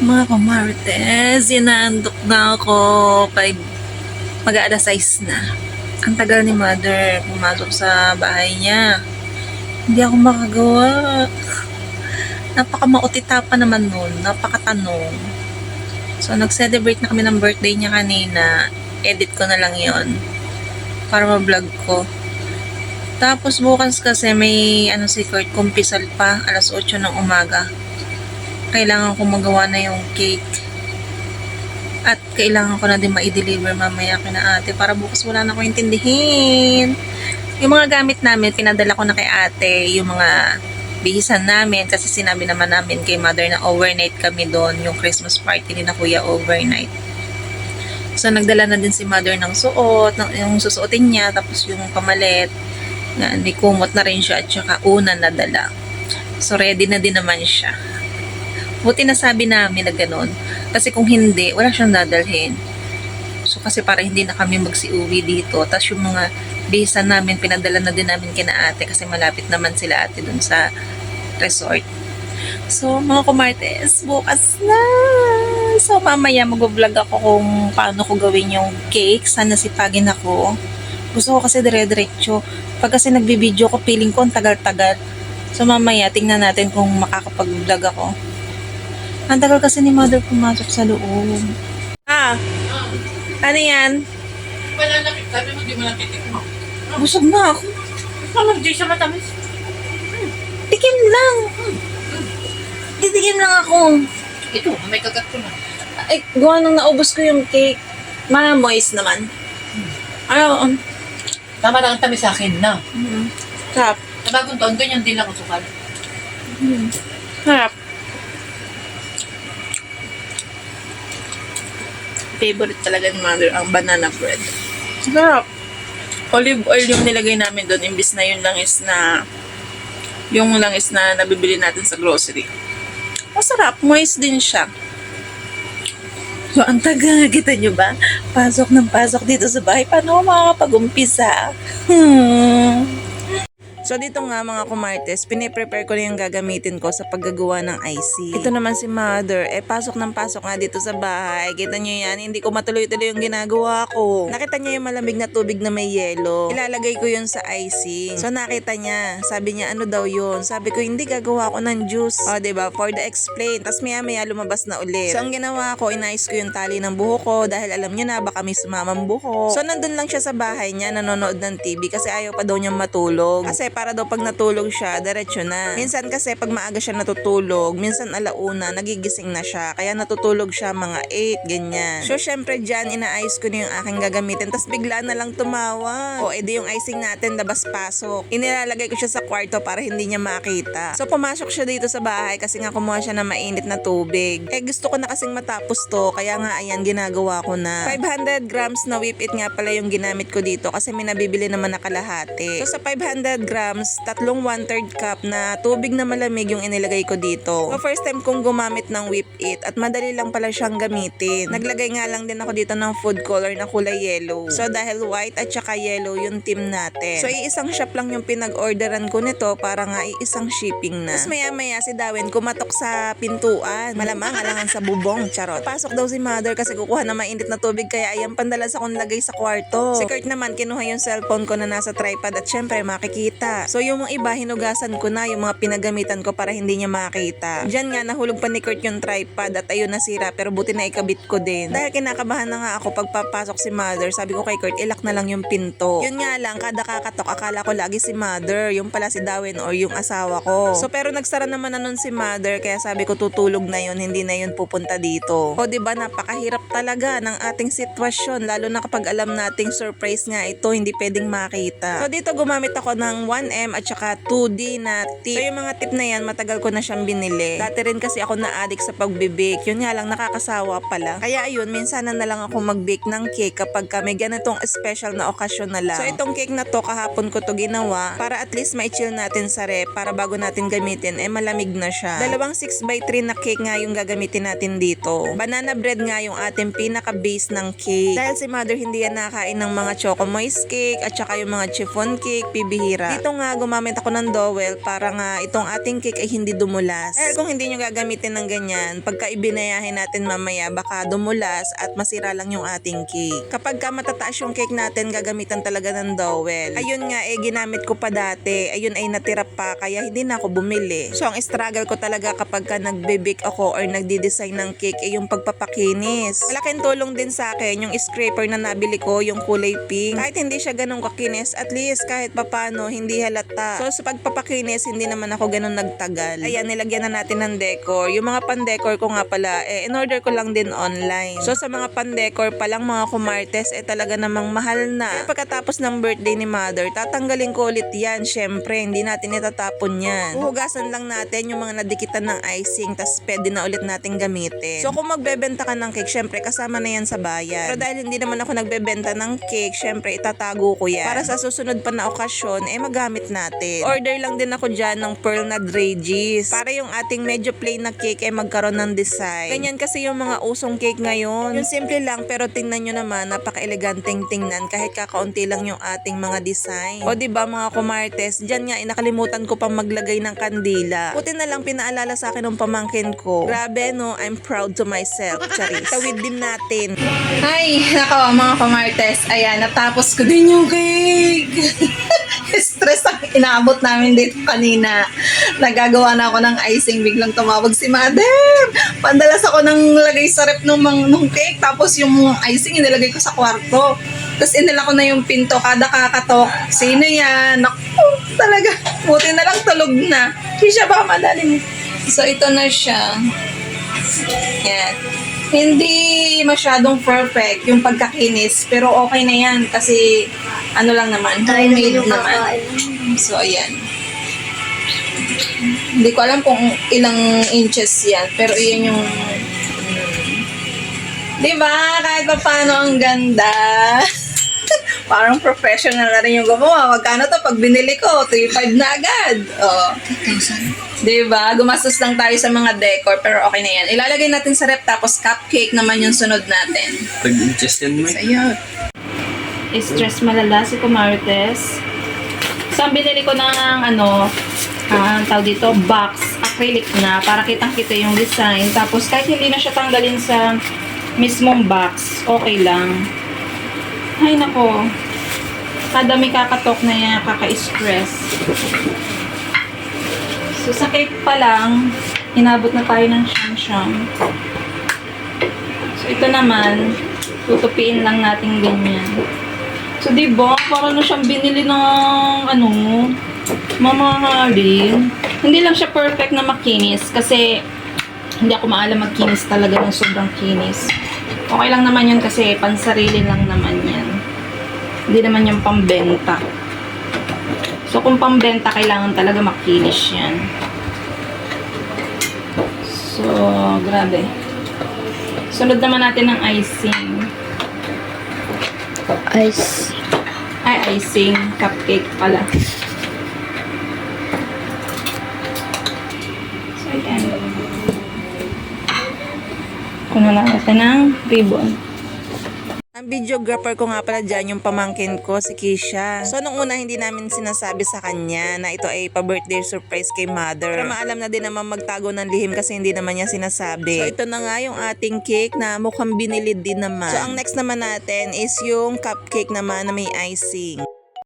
Mga kamartes, inaandok na ako. Mag-aalas 6 na. Ang tagal ni mother pumasok sa bahay niya. Hindi ako makagawa. Napaka-mautita pa naman nun. Napakatanong. So, nag-celebrate na kami ng birthday niya kanina. Edit ko na lang yon para ma-vlog ko. Tapos bukas kasi may si Kurt, kumpisal pa, alas 8 ng umaga. Kailangan ko magawa na yung cake. At kailangan ko na din ma-deliver mamaya kina ate para bukas wala na ko intindihin. Yung mga gamit namin, pinadala ko na kay ate. Yung mga bihisan namin kasi sinabi naman namin kay mother na overnight kami doon. Yung Christmas party ni na kuya overnight. So nagdala na din si mother ng suot, yung susuotin niya, tapos yung pamalit. May kumot na rin siya at saka unan na dala. So ready na din naman siya. Buti na sabi namin na gano'n. Kasi kung hindi, wala siyang dadalhin. So kasi para hindi na kami magsiuwi dito. Tapos yung mga bihisan namin, pinadala na din namin kina ate kasi malapit naman sila ate dun sa resort. So mga kumartes, bukas na! So mamaya mag-vlog ako kung paano ko gawin yung cake. Sana sipagin ako. Gusto ko kasi dire-diretso. Pag kasi nagbibideo ko, feeling ko ang tagal-tagal. So mamaya, tingnan natin kung makakapag-vlog ako. Ang tagal kasi ni mother pumasok sa loob. Ano yan? Wala na, sabi mo, di mo natitikmo. Busog na ako. Parang di siya matamis. Tikim lang. Titikim lang ako. Ito, may kagat ko na. Ay, gawa nang naubos ko yung cake. Moist naman. Ano? Tama lang ang tamis sa akin na. Sarap. Sa bagong taon, ganyan din lang ang sukal. Sarap. Favorite talaga ni mother ang banana bread. Sarap. Olive oil yung nilagay namin doon imbis na yung langis na nabibili natin sa grocery. Masarap. Moist din siya. So, ang tagal. Kita nyo ba? Pasok ng pasok dito sa bahay. Paano ako makakapag-umpisa? So dito nga mga kumartes, piniprepare ko na yung gagamitin ko sa paggagawa ng icing. Ito naman si mother, pasok ng pasok nga dito sa bahay. Kita nyo yan, hindi ko matuloy-tuloy yung ginagawa ko. Nakita niya yung malamig na tubig na may yelo. Ilalagay ko yun sa icing. So nakita niya, sabi niya ano daw yun. Sabi ko hindi, gagawa ko ng juice. O diba, for the explain. Tapos maya lumabas na ulit. So ang ginawa ko, inayos ko yung tali ng buhok ko dahil alam niyo na baka may sumamang buhok. So nandun lang siya sa bahay niya, nanonood ng TV kasi ayaw pa daw niyang matulog. Kasi para daw pag natulog siya, diretso na. Minsan kasi pag maaga siya natutulog, minsan alauna, nagigising na siya. Kaya natutulog siya mga 8, ganyan. So syempre dyan, inaayos ko na yung aking gagamitin. Tapos bigla na lang tumawa. O edi yung icing natin, labas-pasok. Inilalagay ko siya sa kwarto para hindi niya makita. So pumasok siya dito sa bahay kasi nga kumuha siya ng mainit na tubig. Gusto ko na kasing matapos to, kaya nga ayan, ginagawa ko na. 500 grams na whip it nga pala yung ginamit ko dito kasi may nabibili naman na kalahati. So sa 500 grams, tatlong 1/3 cup na tubig na malamig yung inilagay ko dito. So first time kong gumamit ng whip it at madali lang pala siyang gamitin. Naglagay nga lang din ako dito ng food color na kulay yellow. So dahil white at saka yellow yung team natin. So iisang shop lang yung pinag-orderan ko nito para nga iisang shipping na. Tapos maya si Darwin kumatok sa pintuan. Malamang alangan sa bubong, charot. Pasok daw si mother kasi kukuha na mainit na tubig kaya ayan pandalas akong lagay sa kwarto. Si Kurt naman kinuha yung cellphone ko na nasa tripod at syempre makikita. So yung mga iba hinugasan ko na yung mga pinagamitan ko para hindi niya makita. Diyan nga nahulog pa ni Kurt yung tripod at ayun nasira pero buti na ikabit ko din. Dahil kinakabahan na nga ako pagpapasok si mother, sabi ko kay Kurt ilak na lang yung pinto. Yun nga lang kada kakatok akala ko lagi si mother, yung pala si Darwin or yung asawa ko. So pero nagsara naman na nun si mother kaya sabi ko tutulog na yun, hindi na yun pupunta dito. O diba napakahirap talaga ng ating sitwasyon lalo na kapag alam nating surprise nga ito hindi pwedeng makita. So dito gumamit ako ng 1M at saka 2D na tip. So yung mga tip na yan matagal ko na siyang binili. Dati rin kasi ako na-addict sa pagbibake. Yun nga lang nakakasawa pala. Kaya ayun minsan na lang ako mag-bake ng cake kapag may ganitong special na okasyon na lang. So itong cake na to kahapon ko to ginawa para at least ma-chill natin sa rep para bago natin gamitin malamig na siya. Dalawang 6x3 na cake nga yung gagamitin natin dito. Banana bread nga yung ating pinaka-base ng cake. Dahil si mother hindi yan nakain ng mga choco moist cake at saka yung mga chiffon cake, pibihira. Dito nga gumamit ako ng dowel para nga itong ating cake ay hindi dumulas. Dahil kung hindi nyo gagamitin ng ganyan, pagka ibinayahin natin mamaya baka dumulas at masira lang yung ating cake. Kapag ka matataas yung cake natin, gagamitan talaga ng dowel. Ayun nga ginamit ko pa dati. Ayun ay natira pa kaya hindi na ako bumili. So ang struggle ko talaga kapag ka nagbe-bake ako or nagdi-design ng cake ay yung pagpapakinis. Malaking tulong din sa akin yung scraper na nabili ko, yung kulay pink. Kahit hindi siya ganun kakinis, at least kahit papano hindi halata. So sa pagpapakinis, hindi naman ako ganun nagtagal. Ayan, nilagyan na natin ng decor. Yung mga pan-decor ko nga pala, in-order ko lang din online. So sa mga pan-decor pa lang mga kumartes, talaga namang mahal na. Kaya pagkatapos ng birthday ni mother, tatanggalin ko ulit yan. Syempre, hindi natin itatapon yan. Huhugasan lang natin yung mga nadikitan ng icing, tas pwede na ulit natin gamitin. So kung magbebenta ka ng cake, syempre kasama na yan sa bayad. Pero dahil hindi naman ako nagbebenta ng cake, syempre itatago ko yan. Para sa susunod pa na okasyon, magamit natin. Order lang din ako dyan ng pearl na Dragis. Para yung ating medyo plain na cake magkaroon ng design. Ganyan kasi yung mga usong cake ngayon. Yung simple lang pero tingnan nyo naman, napaka-eleganteng tingnan kahit kakaunti lang yung ating mga design. O diba mga kumartes, dyan nga nakalimutan ko pang maglagay ng kandila. Buti na lang pinaalala sa akin ng pamangkin ko. Grabe no, I'm proud to myself. Charis. Tawid din natin. Ay, nako mga kamartes. Ayan, natapos ko din yung cake. Stress ang inaabot namin dito kanina. Nagagawa na ako ng icing. Biglang tumawag si Mother. Pandalas ako ng lagay sa rep nung cake. Tapos yung icing inilagay ko sa kwarto. Tapos inila ko na yung pinto. Kada kakatok. Sino yan? Naku, talaga. Buti na lang tulog na. Kisha, baka madali mo. So, ito na siya. Yan. Hindi masyadong perfect yung pagkakinis, pero okay na yan kasi ano lang naman, homemade naman. So, ayan. Hindi ko alam kung ilang inches yan, pero iyan yung diba? Kahit pa paano ang ganda. Parang professional na rin yung gumawa. Magkano to? Pag binili ko, 3,500 na agad. Oh. 3,000. Diba? Gumastos lang tayo sa mga decor, pero okay na yan. Ilalagay natin sa rep, tapos cupcake naman yung sunod natin. Pag-ingest yan mo. So, yun. Stress malala si Kumartes. So, ang binili ko ng tawag dito, box, acrylic na, para kitang-kita yung design. Tapos, kahit hindi na siya tanggalin sa mismong box, okay lang. Ay, nako. Kada may kakatok na yan, kaka-stress. So, sa cake pa lang, inabot na tayo ng siyam-siyam. So, ito naman, tutupiin lang natin ganyan. So, diba, para na siyang binili ng, mamahalin. Hindi lang siya perfect na makinis, kasi hindi ako maalam magkinis talaga ng sobrang kinis. Okay lang naman yun kasi pansarili lang naman yan. Hindi naman yung pambenta. So, kung pambenta, kailangan talaga makinis yan. So, grabe. Sunod naman natin ng icing. Icing. Cupcake pala. So, ayan. Kunan natin ng ribbon. Ang videographer ko nga pala dyan, yung pamangkin ko, si Kisha. So, nung una, hindi namin sinasabi sa kanya na ito ay pa-birthday surprise kay mother. Pero maalam na din naman magtago ng lihim kasi hindi naman niya sinasabi. So, ito na nga yung ating cake na mukhang binili din naman. So, ang next naman natin is yung cupcake naman na may icing.